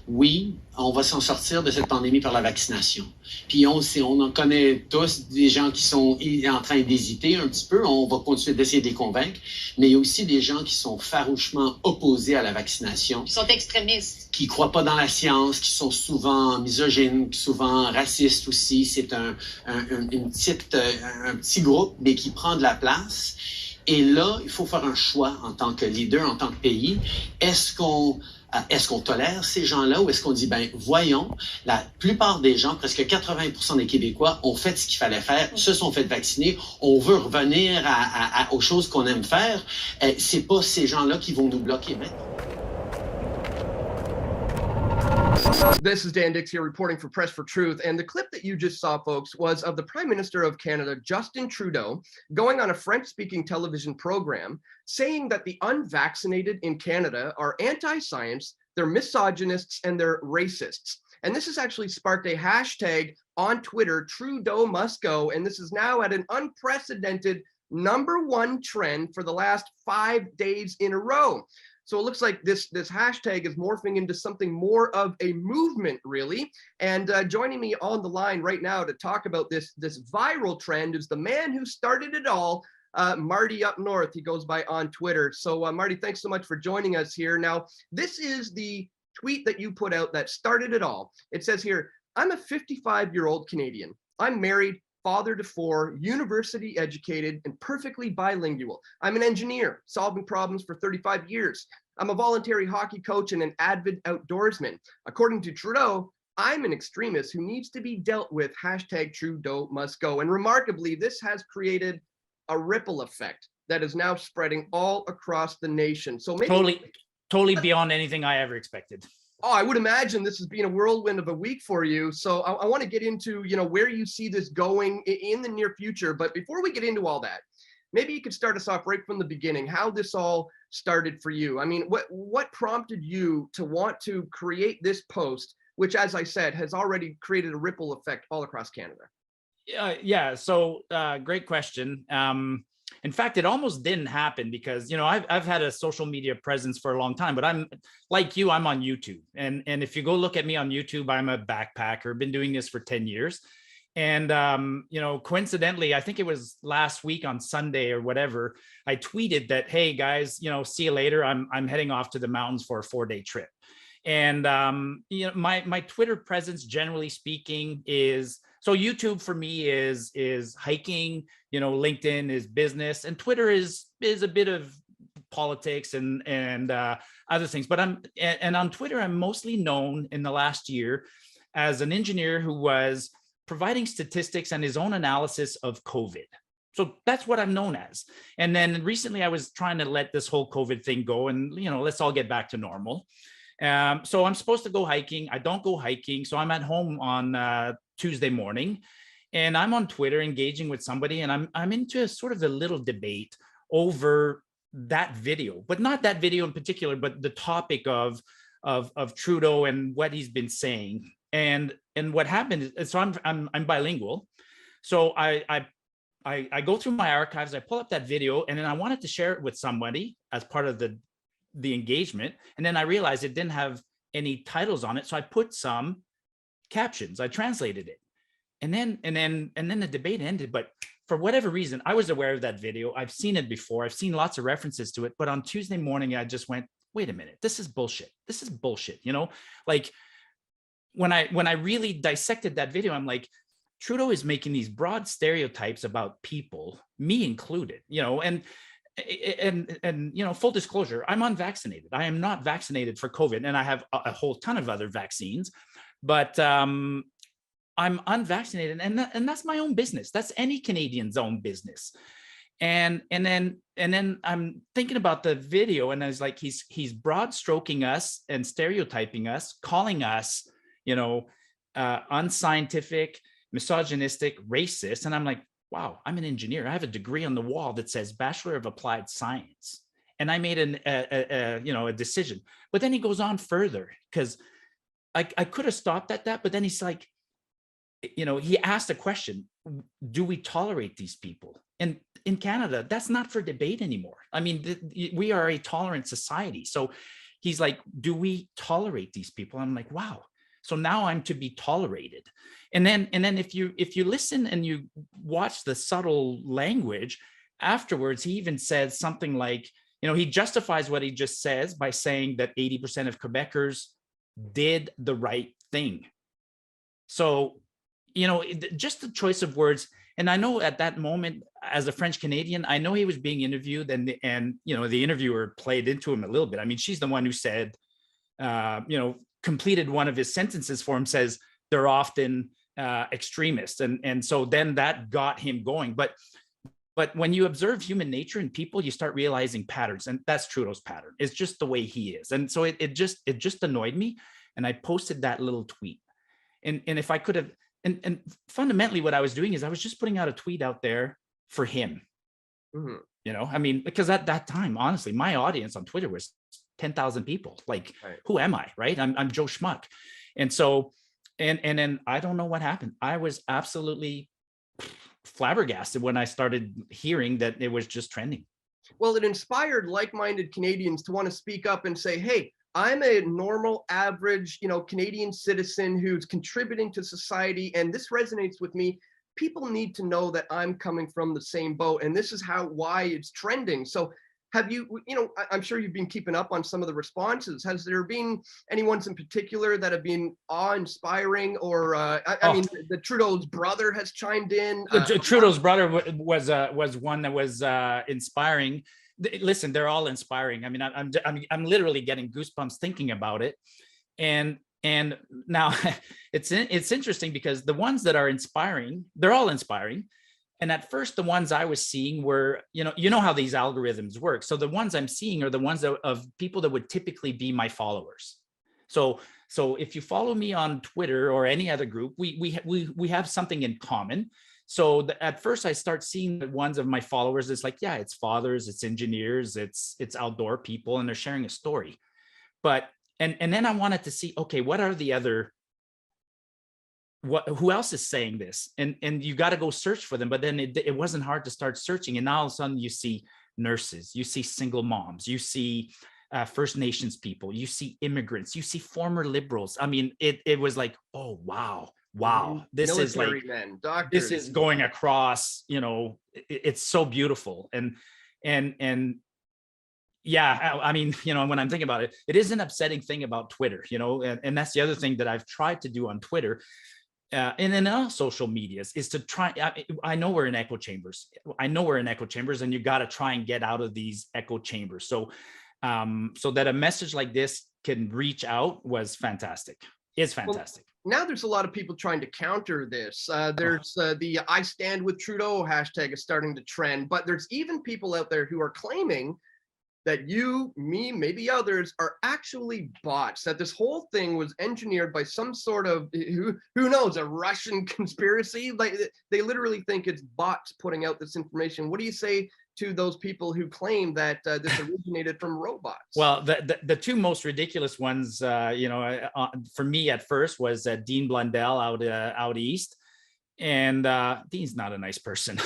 oui, on va s'en sortir de cette pandémie par la vaccination. Puis on en connaît tous des gens qui sont en train d'hésiter un petit peu. On va continuer d'essayer de les convaincre. Mais il y a aussi des gens qui sont farouchement opposés à la vaccination. Qui sont extrémistes. Qui croient pas dans la science, qui sont souvent misogynes, souvent racistes aussi. C'est un petit groupe, mais qui prend de la place. Et là, il faut faire un choix en tant que leader, en tant que pays. Est-ce qu'on tolère ces gens-là ou est-ce qu'on dit, ben voyons, la plupart des gens, presque 80% des Québécois ont fait ce qu'il fallait faire, se sont fait vacciner, on veut revenir aux choses qu'on aime faire. C'est pas ces gens-là qui vont nous bloquer maintenant. This is Dan Dicks here reporting for Press for Truth. And the clip that you just saw, folks, was of the Prime Minister of Canada, Justin Trudeau, going on a French-speaking television program saying that the unvaccinated in Canada are anti-science, they're misogynists, and they're racists. And this has actually sparked a hashtag on Twitter, Trudeau must go. And this is now at an unprecedented #1 trend for the last 5 days in a row. So it looks like this hashtag is morphing into something more of a movement, really. And joining me on the line right now to talk about this viral trend is the man who started it all, Marty Up North. He goes by on Twitter. So Marty, thanks so much for joining us here. Now, this is the tweet that you put out that started it all. It says here, I'm a 55-year-old Canadian. I'm married, father to 4, university educated, and perfectly bilingual. I'm an engineer, solving problems for 35 years. I'm a voluntary hockey coach and an avid outdoorsman. According to Trudeau, I'm an extremist who needs to be dealt with. Hashtag Trudeau must go. And remarkably, this has created a ripple effect that is now spreading all across the nation. So maybe totally beyond anything I ever expected. Oh, I would imagine this has been a whirlwind of a week for you. So I want to get into, where you see this going in the near future. But before we get into all that, maybe you could start us off right from the beginning, how this all started for you. I mean, what prompted you to want to create this post, which, as I said, has already created a ripple effect all across Canada? Yeah. So great question. In fact, it almost didn't happen because, I've had a social media presence for a long time, but I'm like you, I'm on YouTube. And if you go look at me on YouTube, I'm a backpacker, been doing this for 10 years. And, coincidentally, I think it was last week on Sunday or whatever, I tweeted that, hey guys, see you later. I'm heading off to the mountains for a 4-day trip. And, my Twitter presence, generally speaking, is, so YouTube for me is hiking, LinkedIn is business, and Twitter is a bit of politics and other things. But on Twitter, I'm mostly known in the last year as an engineer who was providing statistics and his own analysis of COVID. So that's what I'm known as. And then recently I was trying to let this whole COVID thing go and, let's all get back to normal. So I'm supposed to go hiking. I don't go hiking. So I'm at home on Tuesday morning and I'm on Twitter engaging with somebody, and I'm into sort of a little debate over that video, but not that video in particular, but the topic of Trudeau and what he's been saying. And what happened is, so I'm bilingual. So I go through my archives, I pull up that video, and then I wanted to share it with somebody as part of the engagement. And then I realized it didn't have any titles on it. So I put some captions, I translated it. And then the debate ended. But for whatever reason, I was aware of that video. I've seen it before. I've seen lots of references to it. But on Tuesday morning, I just went, wait a minute, this is bullshit. This is bullshit. Like when I really dissected that video, I'm like, Trudeau is making these broad stereotypes about people, me included, and full disclosure, I'm unvaccinated. I am not vaccinated for COVID, and I have a whole ton of other vaccines, but I'm unvaccinated, and that's my own business. That's any Canadian's own business. And then I'm thinking about the video, and I was like, he's broad stroking us and stereotyping us, calling us, unscientific, misogynistic, racist. And I'm like, wow, I'm an engineer. I have a degree on the wall that says Bachelor of Applied Science. And I made a decision. But then he goes on further, because I could have stopped at that, but then he's like, he asked a question, do we tolerate these people? And in Canada, that's not for debate anymore. I mean, we are a tolerant society. So he's like, do we tolerate these people? I'm like, wow. So now I'm to be tolerated. And then if you listen and you watch the subtle language afterwards, he even says something like, he justifies what he just says by saying that 80% of Quebecers did the right thing. So, just the choice of words. And I know at that moment, as a French Canadian, I know he was being interviewed, and the interviewer played into him a little bit. I mean, she's the one who said, completed one of his sentences for him, says they're often extremists, and so then that got him going. But when you observe human nature in people, you start realizing patterns, and that's Trudeau's pattern. It's just the way he is, and so it just annoyed me, and I posted that little tweet. And if I could have, and fundamentally what I was doing is I was just putting out a tweet out there for him. I mean, because at that time, honestly, my audience on Twitter was 10,000 people. Like, right. Who am I, right? I'm Joe Schmuck. And so, and then I don't know what happened. I was absolutely flabbergasted when I started hearing that it was just trending. Well, it inspired like-minded Canadians to want to speak up and say, hey, I'm a normal, average, Canadian citizen who's contributing to society, and this resonates with me. People need to know that I'm coming from the same boat, and this is why it's trending. So have you, I'm sure you've been keeping up on some of the responses. Has there been any ones in particular that have been awe-inspiring, or I mean, the Trudeau's brother has chimed in. Trudeau's brother was one that was inspiring. Listen, they're all inspiring. I mean, I'm literally getting goosebumps thinking about it. And now it's interesting because the ones that are inspiring, they're all inspiring. And at first, the ones I was seeing were, you know how these algorithms work. So the ones I'm seeing are the ones of people that would typically be my followers. So if you follow me on Twitter or any other group, we have something in common. So at first I start seeing the ones of my followers. It's like, yeah, it's fathers, it's engineers, it's outdoor people, and they're sharing a story. But, and then I wanted to see, okay, what are the other, who else is saying this? And you got to go search for them. But then it wasn't hard to start searching. And now all of a sudden you see nurses, you see single moms, you see First Nations people, you see immigrants, you see former liberals. I mean, it was like, oh, wow. This military is like men, doctors. This is going across, it's so beautiful. And yeah, I mean, when I'm thinking about it, it is an upsetting thing about Twitter, and that's the other thing that I've tried to do on Twitter and in all social medias is to try. I know we're in echo chambers. And you got to try and get out of these echo chambers. So that a message like this can reach out was fantastic. It's fantastic. Well, now there's a lot of people trying to counter this. There's the I stand with Trudeau hashtag is starting to trend, but there's even people out there who are claiming that you, me, maybe others are actually bots, that this whole thing was engineered by some sort of, who knows, a Russian conspiracy. Like they literally think it's bots putting out this information. What do you say to those people who claim that this originated from robots? Well, the two most ridiculous ones, for me at first was Dean Blundell out east, and Dean's not a nice person,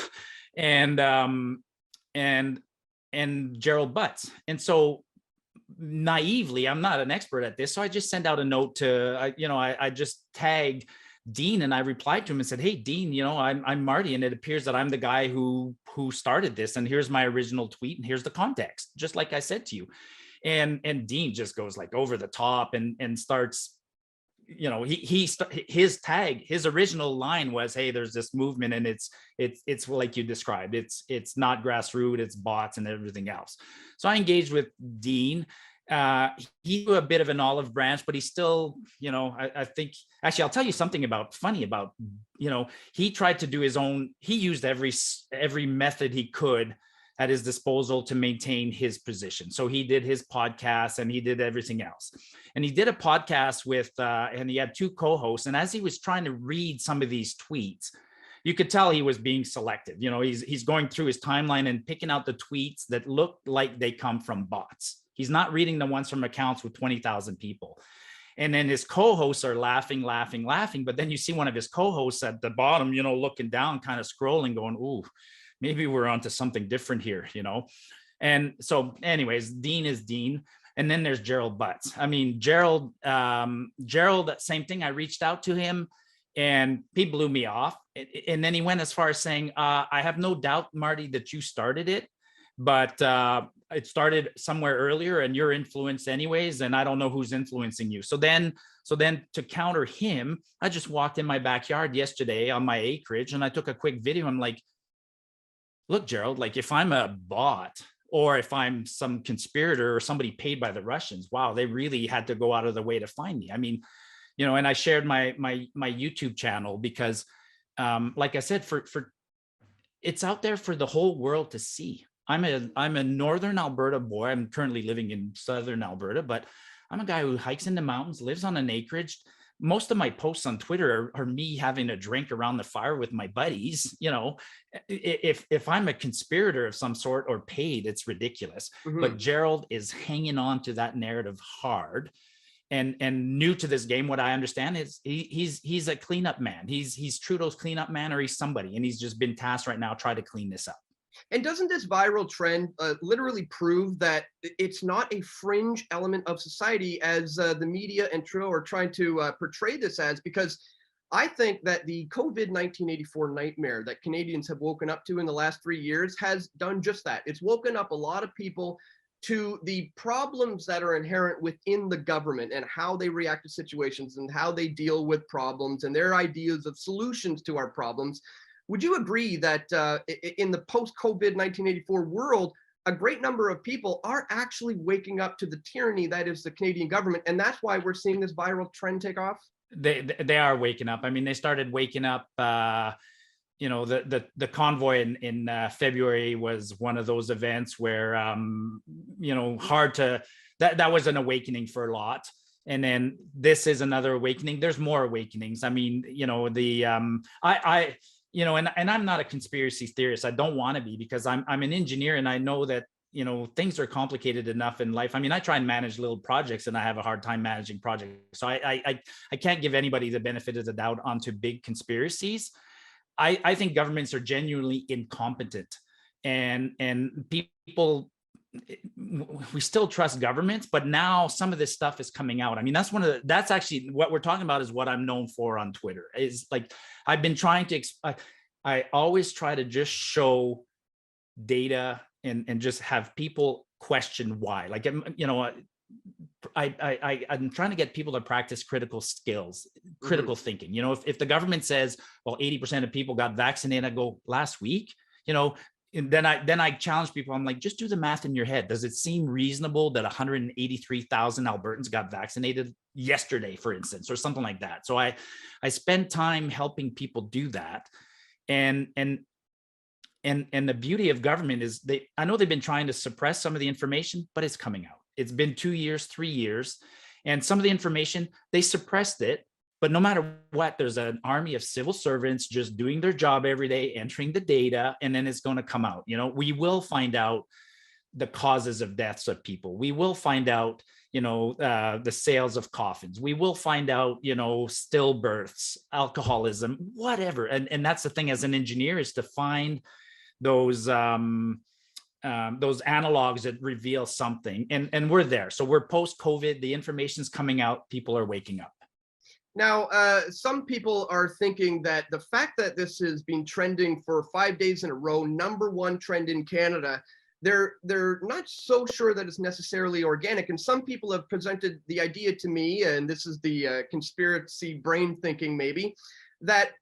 and Gerald Butts. And so naively, I'm not an expert at this, so I just sent out a note to, I just tagged Dean, and I replied to him and said, hey, Dean, I'm Marty, and it appears that I'm the guy who started this, and here's my original tweet, and here's the context, just like I said to you. And Dean just goes like over the top and starts, his tag, his original line was, hey, there's this movement, and it's like you described, it's not grassroots, it's bots and everything else. So I engaged with Dean. He was a bit of an olive branch, but he's still, I think, actually, I'll tell you something funny about, he tried to do his own, he used every method he could at his disposal to maintain his position. So he did his podcast and he did everything else. And he did a podcast with, and he had two co-hosts. And as he was trying to read some of these tweets, you could tell he was being selective. He's going through his timeline and picking out the tweets that look like they come from bots. He's not reading the ones from accounts with 20,000 people. And then his co-hosts are laughing. But then you see one of his co-hosts at the bottom, looking down, kind of scrolling, going, ooh, maybe we're onto something different here, And so anyways, Dean is Dean. And then there's Gerald Butts. I mean, Gerald, that same thing. I reached out to him and he blew me off. And then he went as far as saying, I have no doubt, Marty, that you started it, but it started somewhere earlier and you're influenced anyways. And I don't know who's influencing you. So then to counter him, I just walked in my backyard yesterday on my acreage and I took a quick video. I'm like, look, Gerald, like if I'm a bot or if I'm some conspirator or somebody paid by the Russians, wow, they really had to go out of the way to find me. I mean, and I shared my YouTube channel because, like I said, for it's out there for the whole world to see. I'm a northern Alberta boy. I'm currently living in southern Alberta, but I'm a guy who hikes in the mountains, lives on an acreage. Most of my posts on Twitter are me having a drink around the fire with my buddies. If I'm a conspirator of some sort or paid, it's ridiculous. Mm-hmm. But Gerald is hanging on to that narrative hard. And new to this game, what I understand is he's a cleanup man. He's Trudeau's cleanup man, or he's somebody, and he's just been tasked right now trying to clean this up. And doesn't this viral trend literally prove that it's not a fringe element of society as the media and Trudeau are trying to portray this as? Because I think that the COVID 1984 nightmare that Canadians have woken up to in the last 3 years has done just that. It's woken up a lot of people to the problems that are inherent within the government and how they react to situations and how they deal with problems and their ideas of solutions to our problems. Would you agree that in the post-COVID 1984 world, a great number of people are actually waking up to the tyranny that is the Canadian government, and that's why we're seeing this viral trend take off? They are waking up. I mean, they started waking up. The convoy in February was one of those events where that was an awakening for a lot. And then this is another awakening. There's more awakenings. I mean, and I'm not a conspiracy theorist. I don't want to be, because I'm an engineer and I know that, things are complicated enough in life. I mean, I try and manage little projects and I have a hard time managing projects. So I can't give anybody the benefit of the doubt onto big conspiracies. I think governments are genuinely incompetent, and people, we still trust governments, but now some of this stuff is coming out. I mean, that's actually what we're talking about, is what I'm known for on Twitter. Is like, I've been trying to, I always try to just show data and just have people question why. Like, I'm trying to get people to practice critical skills, critical thinking. If the government says, well, 80% of people got vaccinated, I go, last week, and then I challenge people. I'm like, just do the math in your head. Does it seem reasonable that 183,000 Albertans got vaccinated yesterday, for instance, or something like that? So I spend time helping people do that. And the beauty of government is I know they've been trying to suppress some of the information, but it's coming out. It's been 2 years, 3 years, and some of the information, they suppressed it. But no matter what, there's an army of civil servants just doing their job every day, entering the data, and then it's going to come out. We will find out the causes of deaths of people. We will find out, the sales of coffins. We will find out, stillbirths, alcoholism, whatever. And that's the thing as an engineer, is to find those analogs that reveal something, and we're there. So we're post-COVID, the information's coming out, people are waking up. Now, some people are thinking that the fact that this has been trending for 5 days in a row, #1 trend in Canada, they're not so sure that it's necessarily organic. And some people have presented the idea to me, and this is the conspiracy brain thinking maybe, that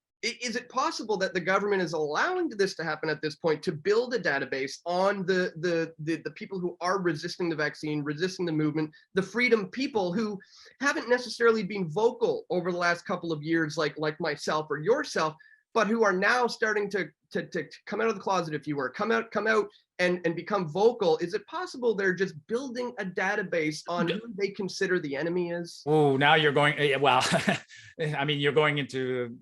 is it possible that the government is allowing this to happen at this point to build a database on the people who are resisting the vaccine, resisting the movement, the freedom people who haven't necessarily been vocal over the last couple of years, like myself or yourself, but who are now starting to come out of the closet, if you were, come out and become vocal? Is it possible they're just building a database on who they consider the enemy is? Oh, now you're going, well, I mean, you're going into,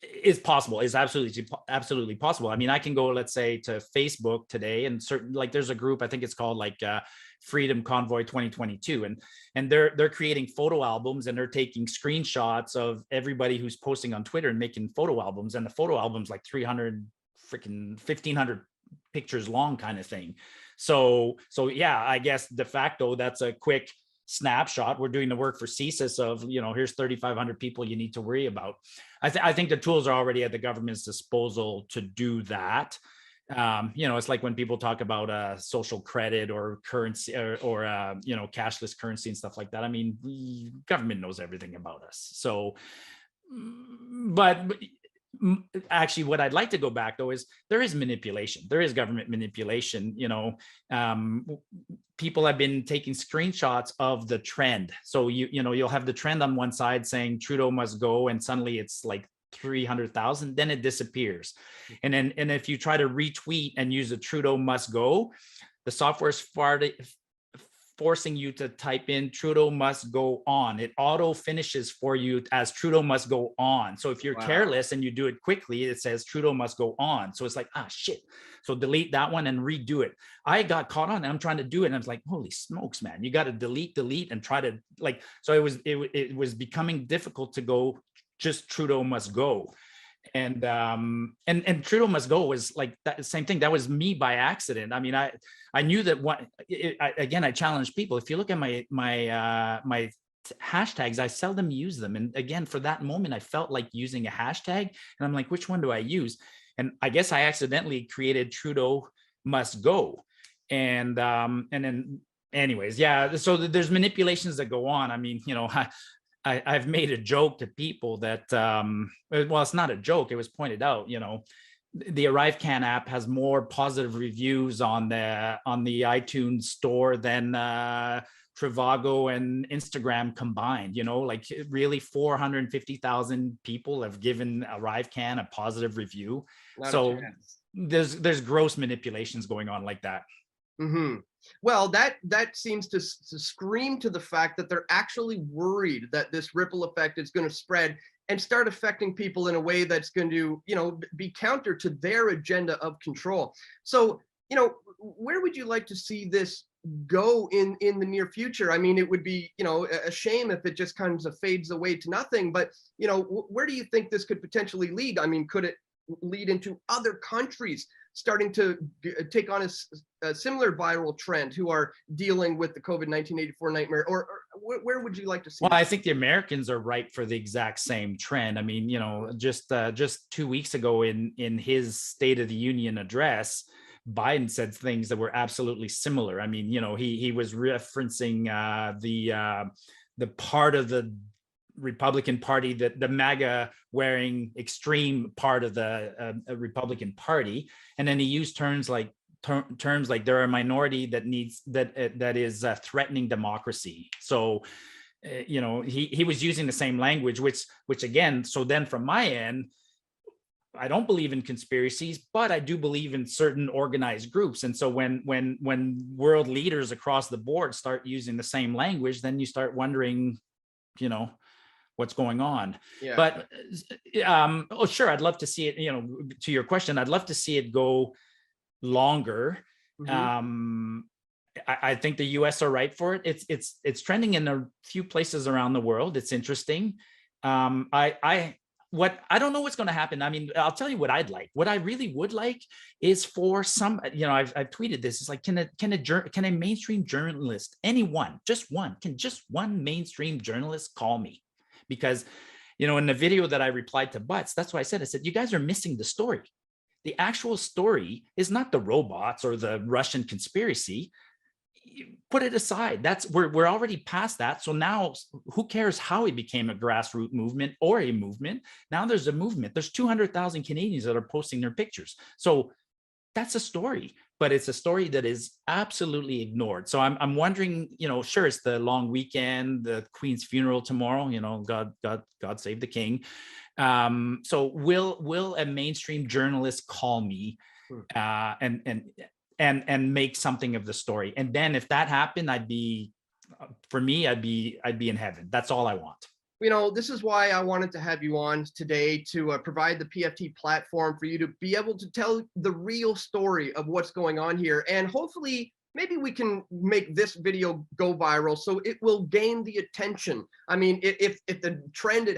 is possible, is absolutely possible. I mean, I can go, let's say, to Facebook today, and certain, like, there's a group, I think it's called like Freedom Convoy 2022, and they're creating photo albums, and they're taking screenshots of everybody who's posting on Twitter and making photo albums, and the photo album's like 300 freaking 1,500 pictures long, kind of thing. So yeah, I guess de facto that's a quick snapshot. We're doing the work for CSIS of, here's 3,500 people you need to worry about. I think the tools are already at the government's disposal to do that. It's like when people talk about social credit or currency or cashless currency and stuff like that. I mean, the government knows everything about us. So, but actually what I'd like to go back though is there is manipulation. There is government manipulation. People have been taking screenshots of the trend. So you'll have the trend on one side saying Trudeau must go, and suddenly it's like 300,000, then it disappears. And if you try to retweet and use the Trudeau must go, the software is forcing you to type in Trudeau must go on. It auto finishes for you as Trudeau must go on. So if you're careless and you do it quickly, it says Trudeau must go on. So it's like, shit. So delete that one and redo it. I got caught on and I'm trying to do it. And I was like, holy smokes, man, you got to delete and try to so it was becoming difficult to go just Trudeau must go. And Trudeau must go was like that same thing. That was me by accident. I mean, I knew that I challenge people. If you look at my hashtags, I seldom use them. And again, for that moment, I felt like using a hashtag and I'm like, which one do I use? And I guess I accidentally created Trudeau must go. And then anyways, yeah. So there's manipulations that go on. I mean, I've made a joke to people that, well, it's not a joke. It was pointed out, the ArriveCan app has more positive reviews on the iTunes store than Trivago and Instagram combined. Like really 450,000 people have given ArriveCan a positive review. So there's gross manipulations going on like that. Mm-hmm. Well, that seems to scream to the fact that they're actually worried that this ripple effect is going to spread and start affecting people in a way that's going to, be counter to their agenda of control. So, where would you like to see this go in the near future? I mean, it would be, a shame if it just kind of fades away to nothing. But, where do you think this could potentially lead? I mean, could it lead into other countries starting to take on a similar viral trend who are dealing with the COVID-1984 nightmare, or where would you like to see? Well, I think the Americans are ripe for the exact same trend. I mean, just 2 weeks ago in his State of the Union address, Biden said things that were absolutely similar. I mean, he was referencing the part of the Republican Party, that the MAGA wearing extreme part of the Republican Party, and then he used terms like they're a minority that is threatening democracy. So he was using the same language, which again, so then from my end, I don't believe in conspiracies, but I do believe in certain organized groups. And so when world leaders across the board start using the same language, then you start wondering, what's going on. Yeah. But sure, I'd love to see it, to your question, I'd love to see it go longer. Mm-hmm. I think the US are right for it. It's trending in a few places around the world. It's interesting. I don't know what's going to happen. I mean, I'll tell you what I'd like. What I really would like is for some, I've tweeted this. It's like, can a mainstream journalist, anyone, just one mainstream journalist call me? Because, in the video that I replied to Butts, that's why I said, you guys are missing the story. The actual story is not the robots or the Russian conspiracy. Put it aside. We're already past that. So now who cares how it became a grassroots movement or a movement? Now there's a movement. There's 200,000 Canadians that are posting their pictures. So that's a story, but it's a story that is absolutely ignored. So I'm wondering, sure, it's the long weekend, the Queen's funeral tomorrow, God save the King. So will a mainstream journalist call me and make something of the story? And then if that happened, I'd be in heaven. That's all I want. This is why I wanted to have you on today, to provide the PFT platform for you to be able to tell the real story of what's going on here. And hopefully, maybe we can make this video go viral so it will gain the attention. I mean, if the trend it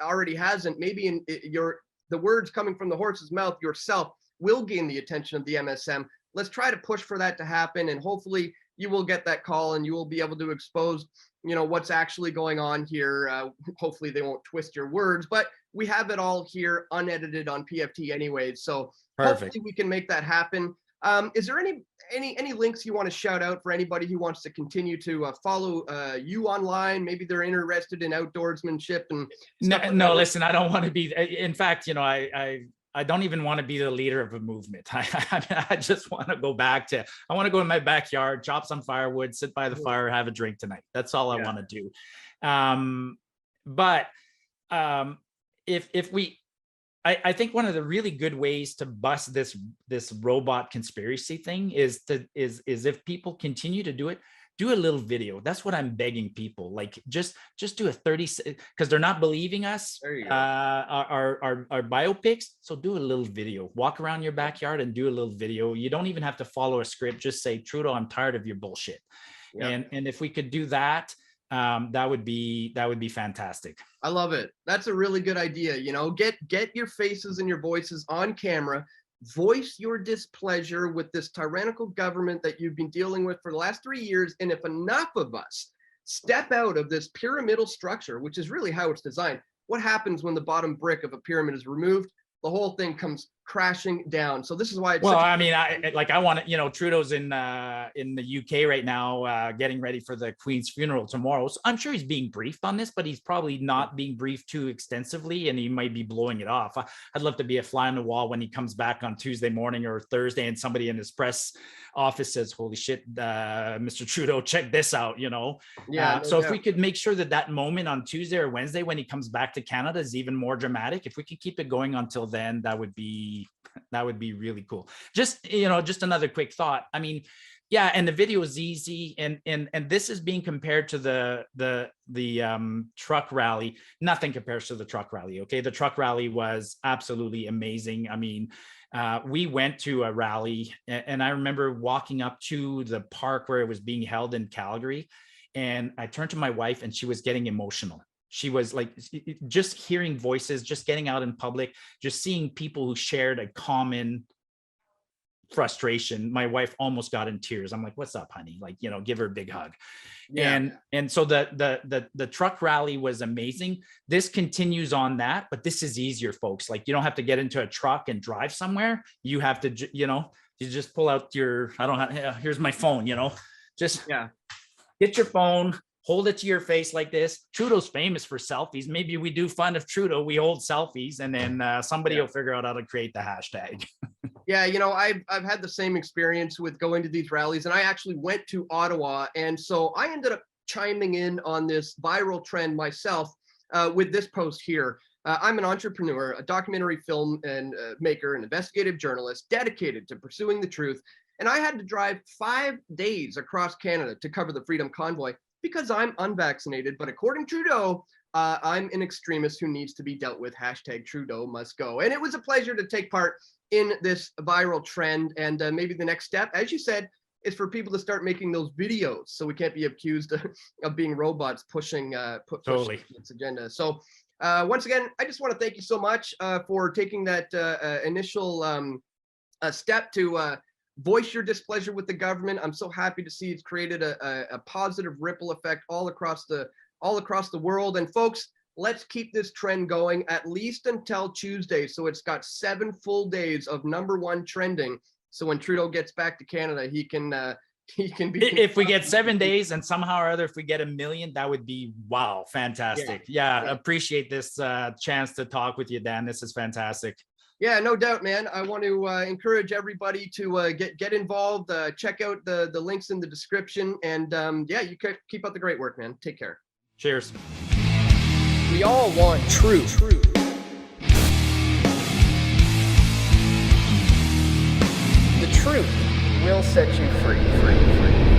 already hasn't, maybe the words coming from the horse's mouth yourself will gain the attention of the MSM. let's try to push for that to happen. And hopefully you will get that call and you will be able to expose, what's actually going on here. Hopefully they won't twist your words, but we have it all here unedited on PFT anyways. So Perfect. Hopefully we can make that happen. Is there any links you want to shout out for anybody who wants to continue to follow you online? Maybe they're interested in outdoorsmanship and no, listen, I don't want to be, in fact, I don't even want to be the leader of a movement. I just want to go back to, I want to go in my backyard, chop some firewood, sit by the fire, have a drink tonight. That's all I want to do. If we, I think one of the really good ways to bust this robot conspiracy thing is if people continue to do it, do a little video. That's what I'm begging people. Like just do a 30, because they're not believing us, our biopics. So do a little video, walk around your backyard and do a little video. You don't even have to follow a script. Just say, Trudeau, I'm tired of your bullshit. Yep. And if we could do that, that would be fantastic. I love it. That's a really good idea. Get your faces and your voices on camera. Voice your displeasure with this tyrannical government that you've been dealing with for the last 3 years. And if enough of us step out of this pyramidal structure, which is really how it's designed, what happens when the bottom brick of a pyramid is removed? The whole thing comes crashing down. So this is why it's I want to, Trudeau's in the UK right now, getting ready for the Queen's funeral tomorrow. So I'm sure he's being briefed on this, but he's probably not being briefed too extensively, and he might be blowing it off. I'd love to be a fly on the wall when he comes back on Tuesday morning or Thursday, and somebody in his press office says, "Holy shit, Mr. Trudeau, check this out." If we could make sure that moment on Tuesday or Wednesday when he comes back to Canada is even more dramatic, if we could keep it going until then, that would be really cool. Just another quick thought. I mean, yeah, and the video is easy, and this is being compared to the truck rally. Nothing compares to the truck rally. Okay, the truck rally was absolutely amazing. I mean, we went to a rally, and I remember walking up to the park where it was being held in Calgary, and I turned to my wife, and she was getting emotional. She was like, just hearing voices, just getting out in public, just seeing people who shared a common frustration. My wife almost got in tears. I'm like, "What's up, honey?" Like, give her a big hug. Yeah. And so the truck rally was amazing. This continues on that, but this is easier, folks. Like, you don't have to get into a truck and drive somewhere. You have to, you just pull out your, here's my phone, just get your phone, hold it to your face like this. Trudeau's famous for selfies. Maybe we do fun of Trudeau. We hold selfies, and then somebody will figure out how to create the hashtag. Yeah, I've had the same experience with going to these rallies, and I actually went to Ottawa, and so I ended up chiming in on this viral trend myself with this post here. I'm an entrepreneur, a documentary film and maker, an investigative journalist dedicated to pursuing the truth, and I had to drive 5 days across Canada to cover the Freedom Convoy, because I'm unvaccinated, but according to Trudeau, I'm an extremist who needs to be dealt with. Hashtag Trudeau must go. And it was a pleasure to take part in this viral trend. And maybe the next step, as you said, is for people to start making those videos, so we can't be accused of being robots pushing its agenda. So once again, I just want to thank you so much for taking that initial step to voice your displeasure with the government. I'm so happy to see it's created a positive ripple effect all across the world. And folks, let's keep this trend going at least until Tuesday. So it's got 7 full days of #1 trending. So when Trudeau gets back to Canada, he can be. If we get 7 days, and somehow or other, if we get 1 million, that would be wow, fantastic. Yeah. Appreciate this chance to talk with you, Dan. This is fantastic. Yeah, no doubt, man. I want to encourage everybody to get involved. Check out the links in the description, and you keep up the great work, man. Take care. Cheers. We all want truth. The truth will set you free.